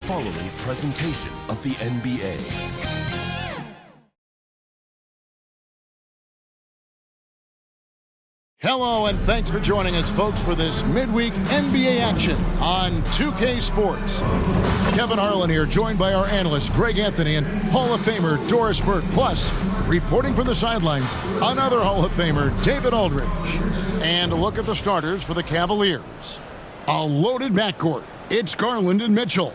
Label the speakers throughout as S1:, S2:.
S1: following presentation of the NBA.
S2: Hello, and thanks for joining us, folks, for this midweek NBA action on 2K Sports. Kevin Harlan here, joined by our analyst, Greg Anthony, and Hall of Famer Doris Burke. Plus, reporting from the sidelines, another Hall of Famer, David Aldridge. And a look at the starters for the Cavaliers. A loaded backcourt. It's Garland and Mitchell.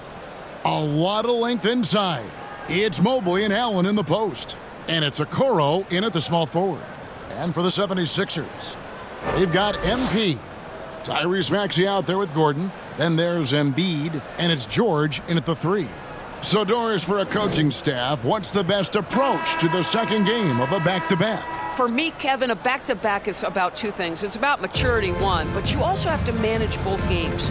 S2: A lot of length inside. It's Mobley and Allen in the post. And it's Okoro in at the small forward. And for the 76ers, they've got MP. Tyrese Maxey out there with Gordon. Then there's Embiid, and it's George in at the 3. So, Doris, for a coaching staff, what's the best approach to the second game of a back-to-back?
S3: For me, Kevin, a back-to-back is about two things. It's about maturity, one, but you also have to manage both games.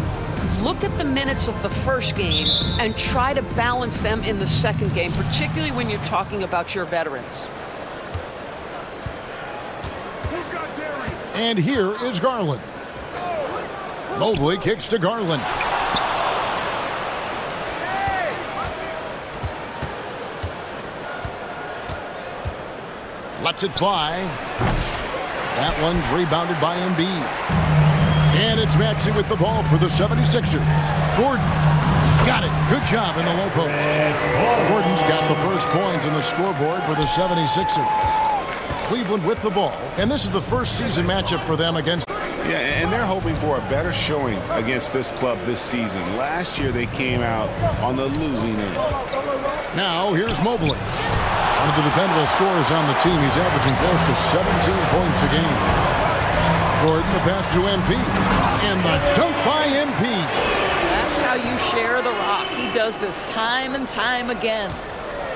S3: Look at the minutes of the first game and try to balance them in the second game, particularly when you're talking about your veterans.
S2: And here is Garland. Mobley kicks to Garland. Lets it fly. That one's rebounded by Embiid. And it's Maxey with the ball for the 76ers. Gordon got it. Good job in the low post. Gordon's got the first points in the scoreboard for the 76ers. Cleveland with the ball, and this is the first season matchup for them against.
S4: Yeah, and they're hoping for a better showing against this club this season. Last year they came out on the losing end.
S2: Now here's Mobley. One of the dependable scorers on the team. He's averaging close to 17 points a game. Gordon, the pass to MP, and the dunk by MP.
S3: That's how you share the rock. He does this time and time again.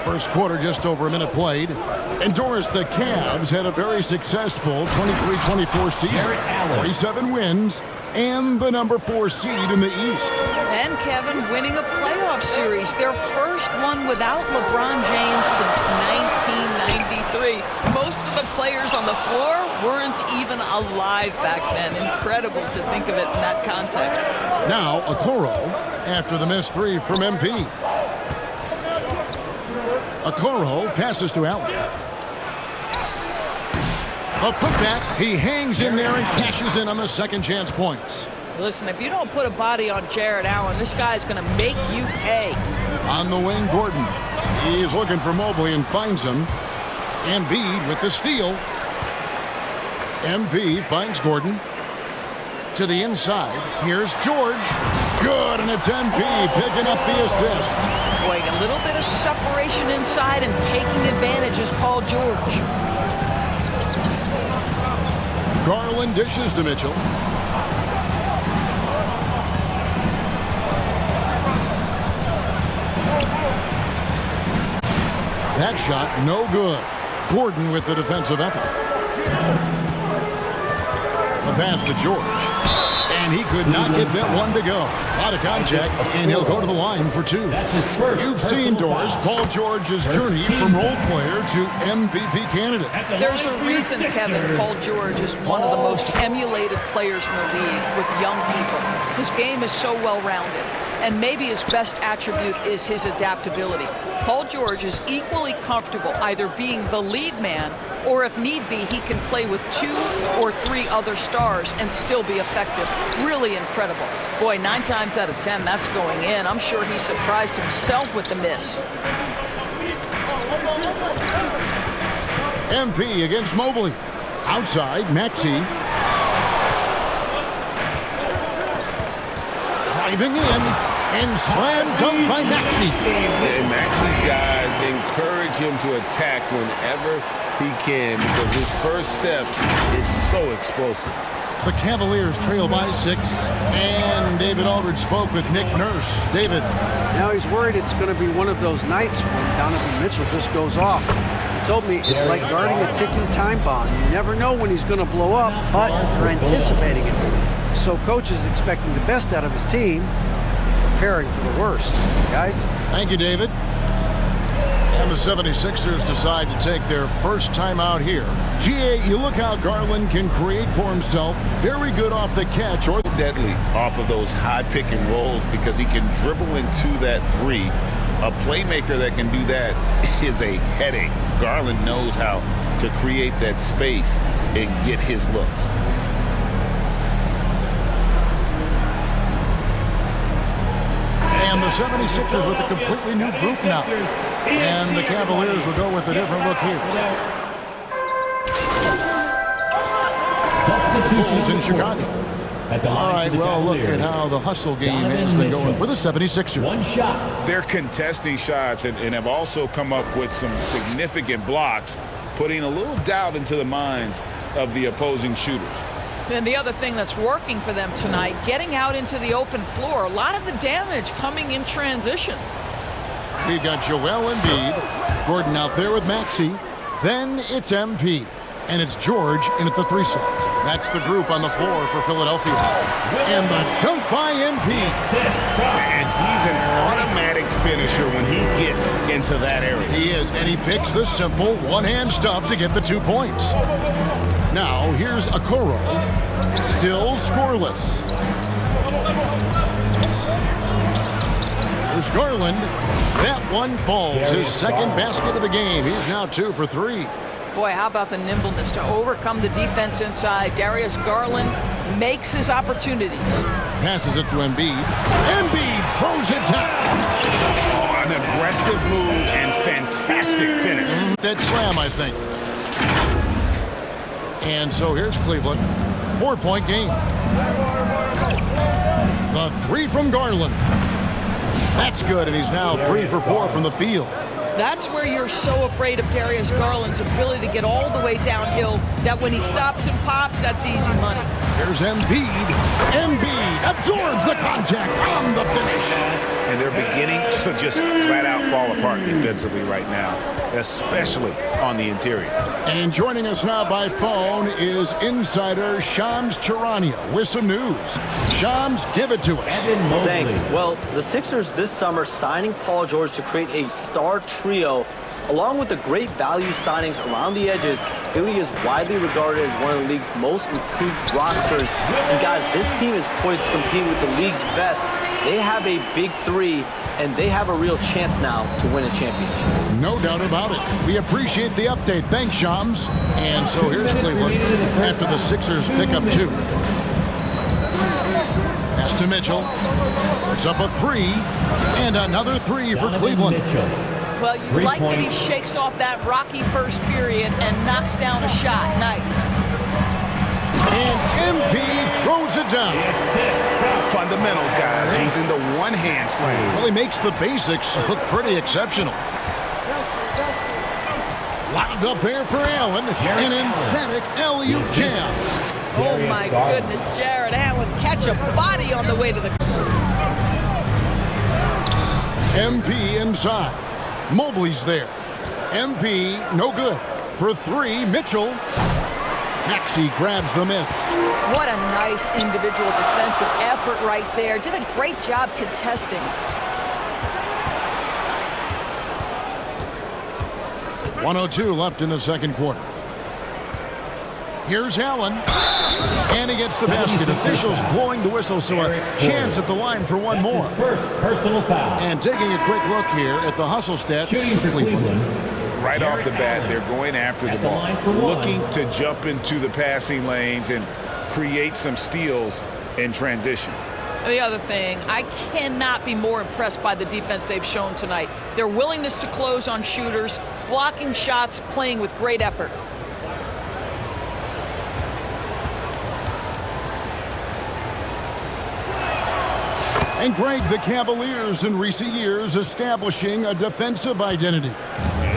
S2: First quarter, just over a minute played. And Doris, the Cavs had a very successful 23-24 season. 47 wins and the number 4 seed in the East.
S3: And Kevin winning a playoff series, their first one without LeBron James since 1993. Most of the players on the floor weren't even alive back then. Incredible to think of it in that context.
S2: Now, Okoro after the missed 3 from MP. Okoro passes to Allen. A putback. He hangs in there and cashes in on the second chance points.
S3: Listen, if you don't put a body on Jared Allen, this guy's going to make you pay.
S2: On the wing, Gordon. He's looking for Mobley and finds him. Embiid with the steal. MP finds Gordon. To the inside. Here's George. Good, and it's MP picking up the assist.
S3: Boy, a little bit of separation inside and taking advantage is Paul George.
S2: Garland dishes to Mitchell. That shot, no good. Gordon with the defensive effort. The pass to George. And he could not get that one to go. A lot of contact, and he'll go to the line for 2. You've seen, Doris, Paul George's journey from role player to MVP candidate.
S3: There's a reason, Kevin, Paul George is one of the most emulated players in the league with young people. His game is so well-rounded, and maybe his best attribute is his adaptability. Paul George is equally comfortable either being the lead man or, if need be, he can play with 2 or 3 other stars and still be effective. Really incredible. Boy, 9 times out of 10, that's going in. I'm sure he surprised himself with the miss.
S2: MP against Mobley. Outside, Maxey. Driving in. And slam dunk by Maxey.
S4: And Maxey's guys encourage him to attack whenever he can because his first step is so explosive.
S2: The Cavaliers trail by 6, and David Aldridge spoke with Nick Nurse. David.
S5: Now he's worried it's going to be one of those nights when Donovan Mitchell just goes off. He told me it's like guarding a ticking time bomb. You never know when he's going to blow up, but you're anticipating it. So coach is expecting the best out of his team, preparing for the worst. Guys?
S2: Thank you, David. And the 76ers decide to take their first time out here. GA, you look how Garland can create for himself. Very good off the catch or
S4: deadly off of those high pick and rolls because he can dribble into that three. A playmaker that can do that is a headache. Garland knows how to create that space and get his looks.
S2: And the 76ers with a completely new group now. And the Cavaliers will go with a different look here. Bulls in Chicago. All right, well, look at how the hustle game has been going for the 76ers.
S6: One shot.
S4: They're contesting shots and have also come up with some significant blocks, putting a little doubt into the minds of the opposing shooters.
S3: And the other thing that's working for them tonight, getting out into the open floor. A lot of the damage coming in transition.
S2: We've got Joel Embiid, Gordon out there with Maxey. Then it's MP. And it's George in at the 3 slot. That's the group on the floor for Philadelphia. And the dunk by MP.
S4: And he's an automatic finisher when he gets into that area.
S2: He is, and he picks the simple one-hand stuff to get the 2 points. Now, here's Okoro. Still scoreless. Here's Garland. That one falls. His second basket of the game. He's now 2 for 3.
S3: Boy, how about the nimbleness to overcome the defense inside. Darius Garland makes his opportunities.
S2: Passes it to Embiid. Embiid throws it down.
S4: Oh, an aggressive move and fantastic finish.
S2: That slam, I think. And so here's Cleveland. 4-point game. The 3 from Garland. That's good, and he's now 3 for 4 from the field.
S3: That's where you're so afraid of Darius Garland's ability to get all the way downhill, that when he stops and pops, that's easy money.
S2: Here's Embiid. Embiid absorbs the contact on the finish.
S4: And they're beginning to just flat out fall apart defensively right now, especially on the interior.
S2: And joining us now by phone is insider Shams Charania with some news. Shams, give it to us.
S7: Thanks. Well, the Sixers this summer signing Paul George to create a star trio, along with the great value signings around the edges. Philly is widely regarded as one of the league's most improved rosters. And guys, this team is poised to compete with the league's best. They have a big 3, and they have a real chance now to win a championship.
S2: No doubt about it. We appreciate the update. Thanks, Shams. And so here's Cleveland after the Sixers pick up 2. Pass to Mitchell. Puts up a 3, and another 3 for Cleveland.
S3: Well, you like that he shakes off that rocky first period and knocks down a shot. Nice.
S2: And MP throws it down.
S4: Fundamentals, guys, using the one-hand slam.
S2: Well, he makes the basics look pretty exceptional. Lobbed up there for Allen. An emphatic alley-oop jam.
S3: Oh, my goodness, Jared Allen catch a body on the way to the...
S2: MP inside. Mobley's there. MP, no good. For 3, Mitchell. Maxey grabs the miss.
S3: What a nice individual defensive effort right there. Did a great job contesting.
S2: .102 left in the second quarter. Here's Allen. And he gets the basket. Officials blowing the whistle, so a chance at the line for one more.
S6: First personal foul.
S2: And taking a quick look here at the hustle stats for Cleveland.
S4: Right off the bat, they're going after the ball, looking to jump into the passing lanes and create some steals in transition.
S3: The other thing, I cannot be more impressed by the defense they've shown tonight. Their willingness to close on shooters, blocking shots, playing with great effort.
S2: And Greg, the Cavaliers in recent years establishing a defensive identity.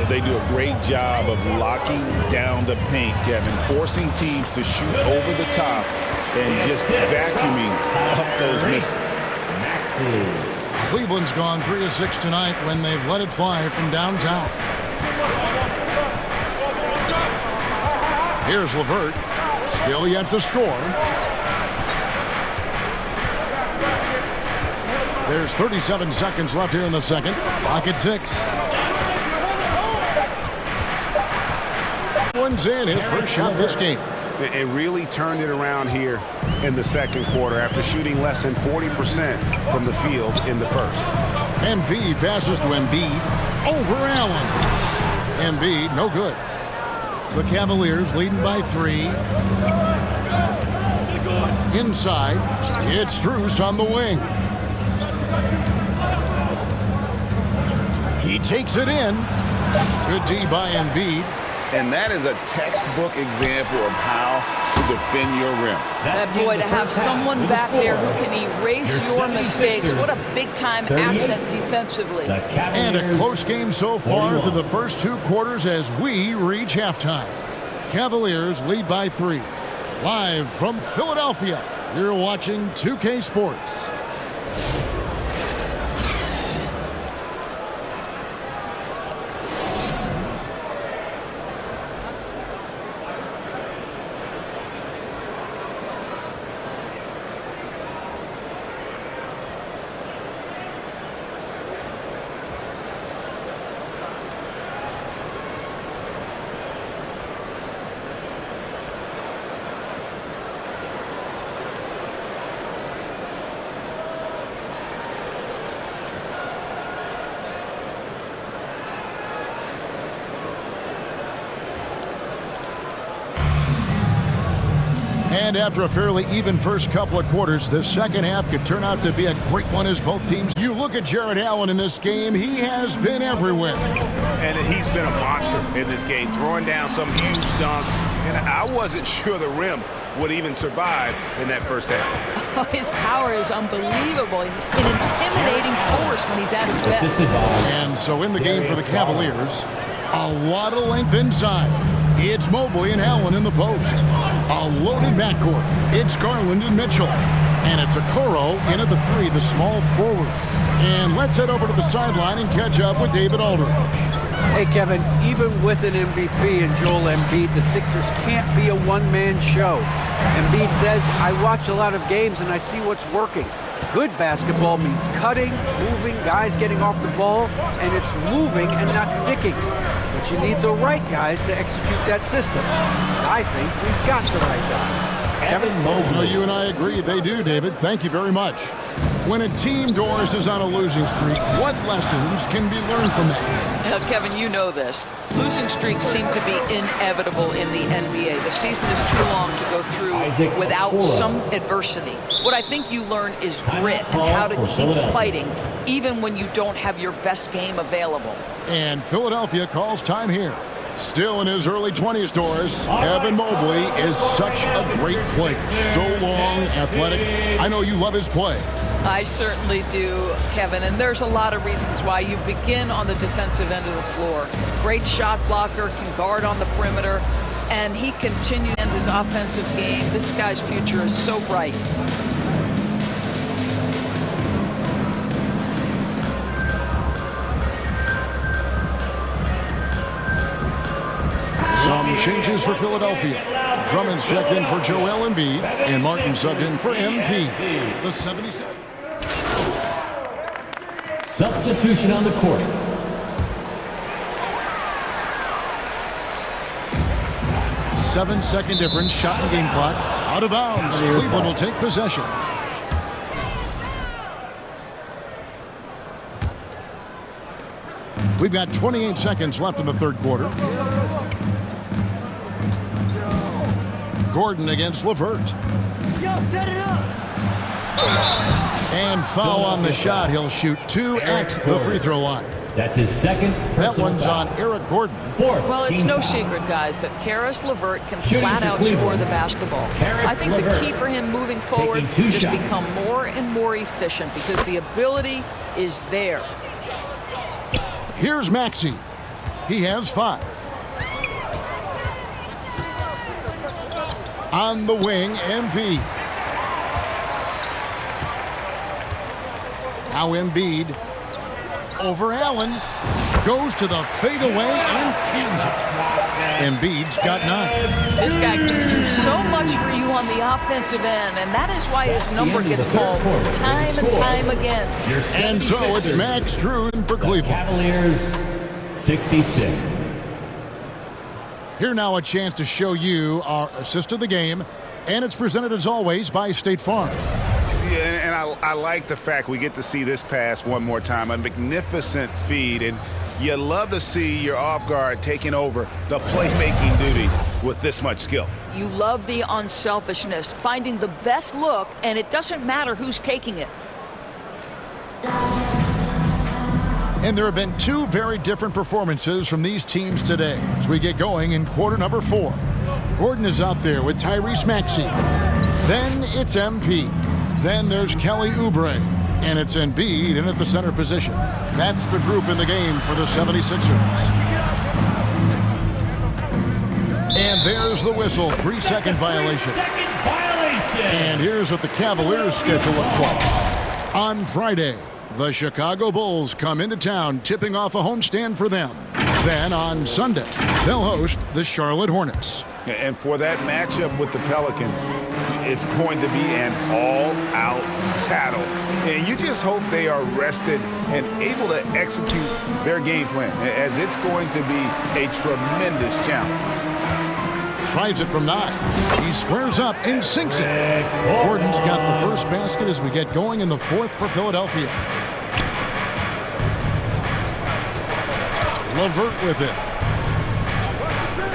S4: They do a great job of locking down the paint, Kevin, forcing teams to shoot over the top and just vacuuming up those misses.
S2: Cleveland's gone 3 of 6 tonight when they've let it fly from downtown. Here's LeVert, still yet to score. There's 37 seconds left here in the second. Clock at 6. One's in his first shot this game.
S8: and really turned it around here in the second quarter after shooting less than 40% from the field in the first.
S2: Embiid passes to Embiid over Allen. Embiid, no good. The Cavaliers leading by 3. Inside, it's Strus on the wing. He takes it in. Good D by Embiid.
S4: And that is a textbook example of how to defend your rim.
S3: That boy, to have someone back there who can erase your mistakes. What a big-time asset defensively.
S2: And a close game so far through the first 2 quarters as we reach halftime. Cavaliers lead by 3. Live from Philadelphia, you're watching 2K Sports. And after a fairly even first couple of quarters, the second half could turn out to be a great one as both teams. You look at Jared Allen in this game, he has been everywhere.
S8: And he's been a monster in this game, throwing down some huge dunks. And I wasn't sure the rim would even survive in that first half.
S3: His power is unbelievable. An intimidating force when he's at his best.
S2: And so in the game for the Cavaliers, a lot of length inside. It's Mobley and Allen in the post. A loaded backcourt. It's Garland and Mitchell. And it's Okoro in at the 3, the small forward. And let's head over to the sideline and catch up with David Aldridge.
S5: Hey, Kevin, even with an MVP and Joel Embiid, the Sixers can't be a one-man show. Embiid says, I watch a lot of games and I see what's working. Good basketball means cutting, moving, guys getting off the ball, and it's moving and not sticking. But you need the right guys to execute that system. And I think we've got the right guys.
S6: Kevin Mobley.
S2: No, you and I agree. They do, David. Thank you very much. When a team, Doris, is on a losing streak, what lessons can be learned from that?
S3: Now, Kevin, you know this. Losing streaks seem to be inevitable in the NBA. The season is too long to go through without some adversity. What I think you learn is grit and how to keep fighting even when you don't have your best game available.
S2: And Philadelphia calls time here. Still in his early 20s, Doris, Evan Mobley is such a great player. So long, athletic. I know you love his play.
S3: I certainly do, Kevin, and there's a lot of reasons why. You begin on the defensive end of the floor. Great shot blocker, can guard on the perimeter, and he continues his offensive game. This guy's future is so bright.
S2: Some changes for Philadelphia. Drummond's checked in for Joel Embiid, and Martin subbed in for MP. The 76.
S6: Substitution on the court.
S2: Seven-second difference, shot and game clock. Out of bounds. Cleveland will take possession. We've got 28 seconds left in the third quarter. Gordon against LeVert.
S6: Set it up.
S2: And foul on the shot. He'll shoot 2 at the free throw line.
S6: That's his second.
S2: That one's on Eric Gordon.
S6: Fourth.
S3: Well, it's no secret, guys, that Karis LeVert can flat out score the basketball. I think the key for him moving forward is to become more and more efficient because the ability is there.
S2: Here's Maxey. He has 5. On the wing, MP. Now Embiid over Allen. Goes to the fadeaway and cans it. Embiid's got 9.
S3: This guy can do so much for you on the offensive end, and that is why his number gets called time and time again.
S2: And so it's Max Strus for Cleveland.
S6: Cavaliers, 66.
S2: Here now a chance to show you our assist of the game, and it's presented as always by State Farm.
S8: Yeah, and I like the fact we get to see this pass one more time. A magnificent feed, and you love to see your off guard taking over the playmaking duties with this much skill.
S3: You love the unselfishness, finding the best look, and it doesn't matter who's taking it.
S2: And there have been two very different performances from these teams today as we get going in quarter number 4. Gordon is out there with Tyrese Maxey. Then it's MP. Then there's Kelly Oubre. And it's Embiid in at the center position. That's the group in the game for the 76ers. And there's the whistle. 3-second violation. And here's what the Cavaliers' schedule looks like. On Friday, the Chicago Bulls come into town, tipping off a homestand for them. Then on Sunday, they'll host the Charlotte Hornets.
S8: And for that matchup with the Pelicans, it's going to be an all-out battle. And you just hope they are rested and able to execute their game plan, as it's going to be a tremendous challenge.
S2: Tries it from 9. He squares up and sinks it. Gordon's got the first basket as we get going in the 4th for Philadelphia. LeVert with it.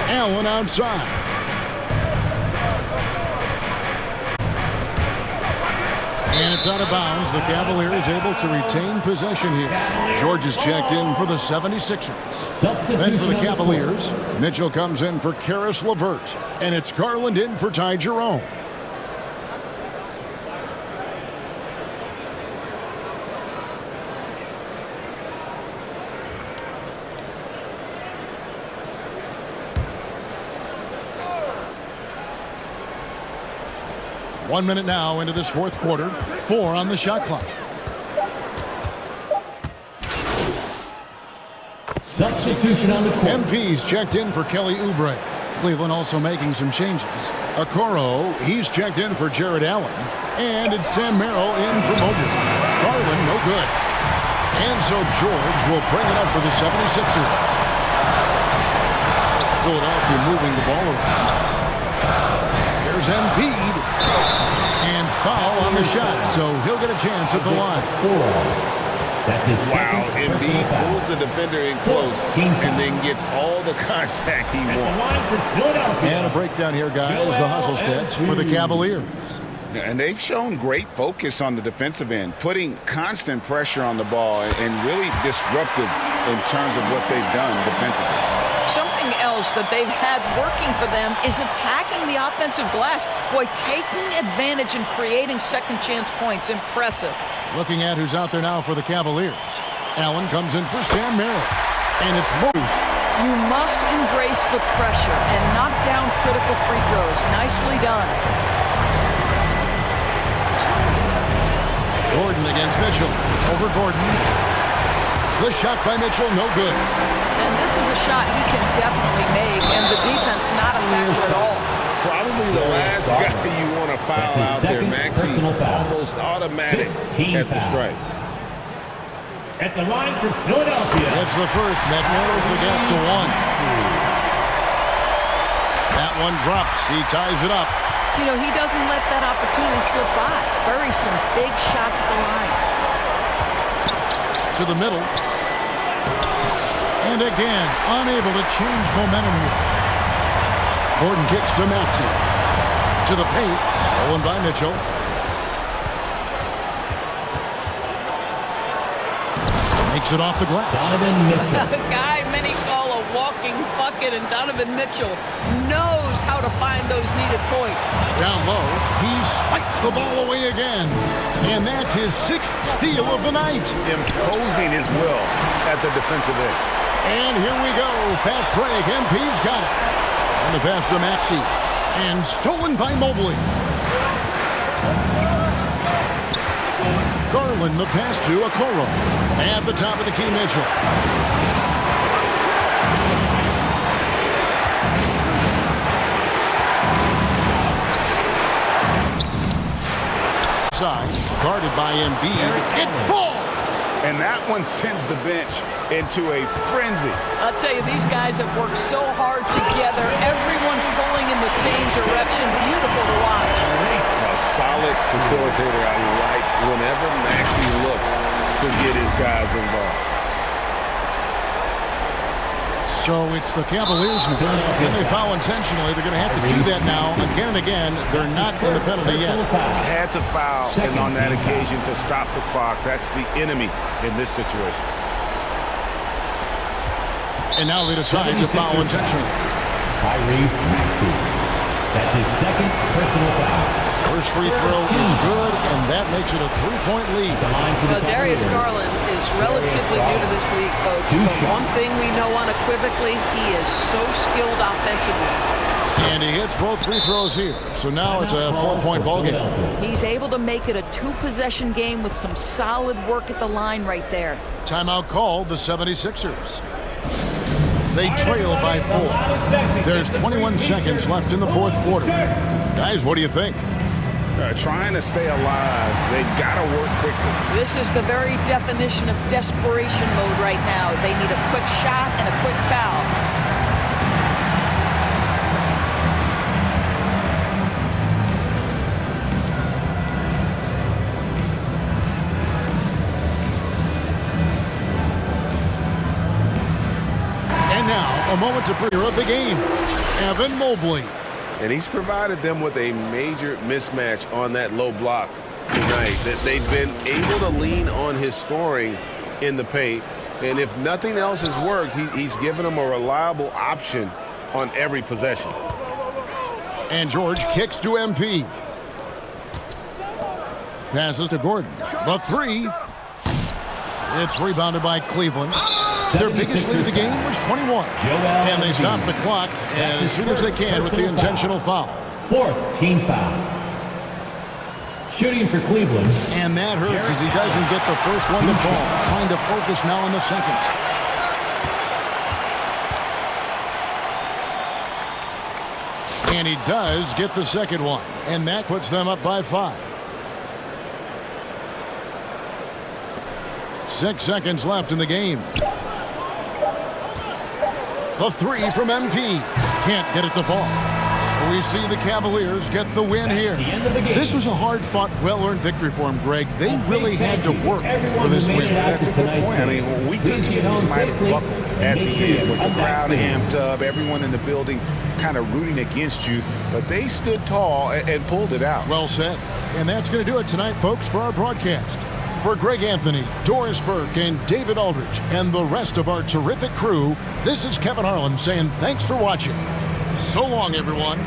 S2: Allen outside. And it's out of bounds. The Cavaliers able to retain possession here. George is checked in for the 76ers. Then for the Cavaliers, Mitchell comes in for Karis LeVert. And it's Garland in for Ty Jerome. One minute now into this 4th quarter. 4 on the shot clock.
S6: Substitution on the court.
S2: MP's checked in for Kelly Oubre. Cleveland also making some changes. Okoro, he's checked in for Jared Allen. And it's Sam Merrill in for Mobley. Garland, no good. And so George will bring it up for the 76ers. Philadelphia moving the ball around. Here's Embiid. And foul on the shot, so he'll get a chance at the line.
S6: That's his
S8: Wow, Embiid pulls the defender in close and then gets all the contact he wants.
S2: And a breakdown here, guys. The hustle stats for the Cavaliers.
S8: And they've shown great focus on the defensive end, putting constant pressure on the ball and really disruptive in terms of what they've done defensively.
S3: Something else that they've had working for them is attacking the offensive glass. Boy, taking advantage and creating second chance points. Impressive.
S2: Looking at who's out there now for the Cavaliers. Allen comes in for Sam Merrill. And it's Moose.
S3: You must embrace the pressure and knock down critical free throws. Nicely done.
S2: Gordon against Mitchell. Over Gordon. The shot by Mitchell, no good.
S3: And this is a shot he can definitely make, and the defense not a factor at all.
S8: Probably the last guy you want to foul out there, Maxey. Almost automatic at the strike.
S6: At the line for Philadelphia.
S2: It's the first. That narrows the gap to 1. That one drops. He ties it up.
S3: You know, he doesn't let that opportunity slip by. Buries some big shots at the line.
S2: To the middle. And again, unable to change momentum here. Gordon kicks to Maxey. To the paint. Stolen by Mitchell. Makes it off the glass.
S6: Donovan Mitchell.
S3: A guy many call a walking bucket, and Donovan Mitchell knows how to find those needed points.
S2: Down low, he swipes the ball away again. And that's his 6th steal of the night.
S8: Imposing his will at the defensive end.
S2: And here we go. Fast break. MP's got it. And the pass to Maxey. And stolen by Mobley. Garland, the pass to Okoro. At the top of the key, Mitchell. Side, guarded by Embiid. It falls!
S8: and that one sends the bench into a frenzy.
S3: I'll tell you, these guys have worked so hard together, everyone pulling in the same direction. Beautiful to watch.
S9: A solid facilitator. I like whenever Maxey looks to get his guys involved.
S2: So it's the Cavaliers now. When they foul intentionally, they're going to have to do that now again and again. They're not in the penalty yet.
S8: Had to foul, and on that occasion to stop the clock. That's the enemy in this situation.
S2: And now they decide to foul intentionally.
S6: That's his second personal foul.
S2: First free throw is good, and that makes it a 3-point lead.
S3: Well, Darius Garland is relatively new to this league, folks. But one thing we know unequivocally, he is so skilled offensively.
S2: And he hits both free throws here. So now it's a 4-point ballgame.
S3: He's able to make it a 2-possession game with some solid work at the line right there.
S2: Timeout called the 76ers. They trail by 4. There's 21 seconds left in the fourth quarter. Guys, what do you think?
S8: Trying to stay alive. They've got to work quickly.
S3: This is the very definition of desperation mode right now. They need a quick shot and a quick foul.
S2: And now, a moment to premiere of the game. Evan Mobley.
S9: And he's provided them with a major mismatch on that low block tonight. That they've been able to lean on his scoring in the paint. And if nothing else has worked, he's given them a reliable option on every possession.
S2: And George kicks to MP. Passes to Gordon. The 3. It's rebounded by Cleveland. Their biggest lead of the game was 21. And they stop the clock as soon as they can with the intentional foul.
S6: Fourth team foul. Shooting for Cleveland.
S2: And that hurts as he doesn't get the first one to fall. Trying to focus now on the second. And he does get the second one. And that puts them up by 5. 6 seconds left in the game. The 3 from MP. Can't get it to fall. So we see the Cavaliers get the win here. This was a hard-fought, well-earned victory for them, Greg. They really had to work for this win.
S8: That's a good point. I mean, weaker teams might have buckled at the end with the crowd amped up, everyone in the building kind of rooting against you, but they stood tall and pulled it out.
S2: Well said. And that's going to do it tonight, folks, for our broadcast. For Greg Anthony, Doris Burke, and David Aldridge, and the rest of our terrific crew, this is Kevin Harlan saying thanks for watching. So long, everyone.